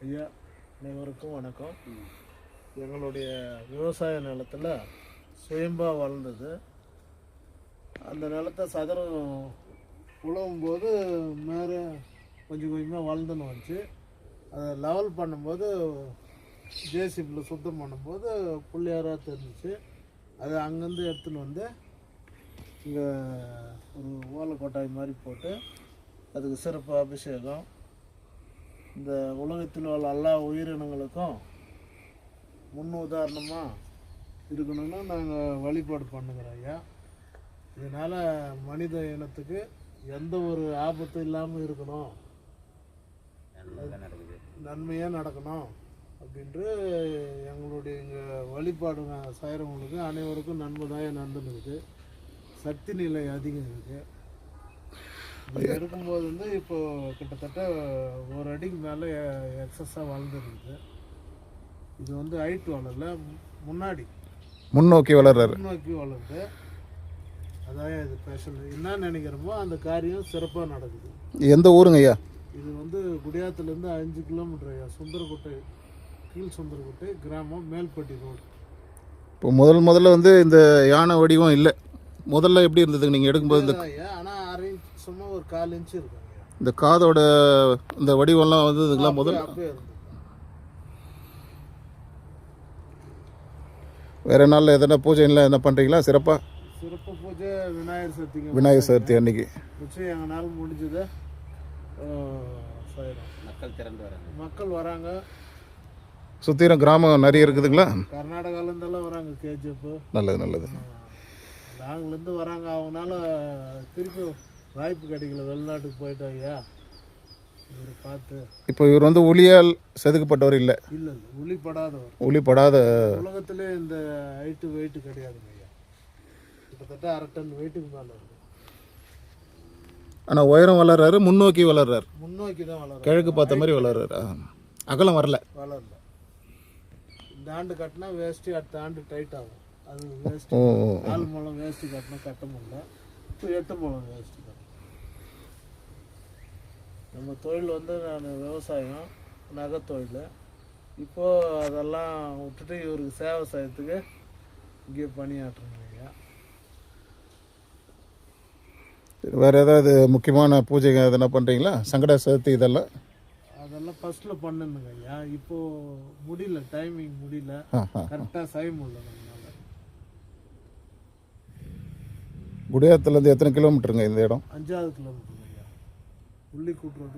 ஐயா அனைவருக்கும் வணக்கம். எங்களுடைய விவசாய நிலத்தில் சுயம்பாக வளர்ந்தது. அந்த நிலத்தை சதுரம் உழவும் போது மேலே கொஞ்சம் கொஞ்சமாக வளர்ந்துன்னு வந்துச்சு. அதை லெவல் பண்ணும்போது ஜேசிபியில் சுத்தம் பண்ணும்போது புள்ளியாராக தெரிஞ்சிச்சு. அதை அங்கேருந்து எடுத்துன்னு வந்து இங்கே ஒரு ஓலை கொட்டாய் மாதிரி போட்டு அதுக்கு சிறப்பு அபிஷேகம், இந்த உலகத்தில் உள்ள எல்லா உயிரினங்களுக்கும் முன் உதாரணமாக இருக்கணும்னு நாங்கள் வழிபாடு பண்ணுகிறோம் ஐயா. இதனால் மனித இனத்துக்கு எந்த ஒரு ஆபத்தும் இல்லாமல் இருக்கணும், நன்மையாக நடக்கணும் அப்படின்ட்டு எங்களுடைய இங்கே வழிபாடு செய்கிறவங்களுக்கு அனைவருக்கும் நன்மைதாய நடந்துருக்குது. சக்தி நிலை அதிகம் இருக்குது. இது எடுக்கும்போது வந்து இப்போது கிட்டத்தட்ட ஒரு அடிக்கு மேலே எக்ஸஸாக வளர்ந்துருக்குது. இது வந்து ஹைட் வளரல, முன்னோக்கி வளருது. அதான் இது ஸ்பெஷல். என்ன நினைக்கிறோமோ அந்த காரியம் சிறப்பாக நடக்குது. எந்த ஊருங்க ஐயா? இது வந்து குடியாத்துலேருந்து 5 கிலோமீட்டர் ஐயா. சுந்தரக்கோட்டை, கீழ் சுந்தரக்கோட்டை கிராமம், மேல்பட்டி ரோடு. இப்போ முதல்ல வந்து இந்த யானை வடிவம் இல்லை. முதல்ல எப்படி இருந்தது நீங்கள் எடுக்கும்போது? ஆனால் 1/2 இன்ச், சும்மா ஒரு 1/4 இன்ச்சு இருக்கும். இந்த காதோட இந்த வடிவம்லாம் வந்து இதுக்கெல்லாம் முதல்ல அப்படியே இருந்தது. வேறு நாளில் எதனா பூஜைலாம் என்ன பண்ணுறீங்களா? சிறப்பு பூஜை விநாயகர் சதுர்த்தி அன்னைக்கு நிச்சயம் எங்களால் முடிஞ்சது. மக்கள் வராங்க. சுற்றிலும் கிராமம் நிறைய இருக்குதுங்களா? கர்நாடகாலேருந்தெல்லாம் வராங்க. கேஜிஎஃப் நல்லது. நாங்கள்லேருந்து வராங்க. அவங்களால திருப்பி வாய்ப்பு கிடைக்கல, வெளிநாட்டுக்கு போயிட்டோம் ஐயா. இவர் பார்த்து இப்போ இவர் வந்து ஒளியால் செதுக்கப்பட்டவர் இல்லை. ஒளிப்படாத உலகத்திலே இந்த ஹைட்டு வெயிட்டு கிடையாதுங்க ஐயா. கிட்டத்தட்ட 1/2 டன் வெயிட்டுக்கு மேலே இருக்கு. ஆனால் உயரம் வளர்றாரு, முன்னோக்கி தான் வளர்றாரு. கிழக்கு பார்த்த மாதிரி வளர்றாரு. அகலம் வரல. இந்த ஆண்டு கட்டினா வேஸ்ட்டு அடுத்த ஆண்டு டைட் ஆகும். அது வேஸ்ட்டு 4 முழம் வேஸ்ட்டு கட்டினா கட்ட முடியல. இப்போ 8 முழம் வேஸ்ட்டு கட்டணும். நம்ம தொழில் வந்து நான் விவசாயம், நகைத்தொழில். இப்போது அதெல்லாம் விட்டுட்டு இவருக்கு சேவை செய்யறதுக்கு இங்கே பணியாற்றுங்க ஐயா. வேறு ஏதாவது முக்கியமான பூஜைகள் எதனா பண்ணுறீங்களா? சங்கட சதுர்த்தி இதெல்லாம் ஃபஸ்ட்டில் பண்ணுங்க ஐயா. இப்போது முடியல, டைமிங் முடியல, கரெக்டாக செய்ய முடியல நம்மளால். குடியாத்துலேருந்து எத்தனை கிலோமீட்டருங்க இந்த இடம்? 5வது கிலோமீட்டருங்க ஐயா. உள்ளி கூட்டுறது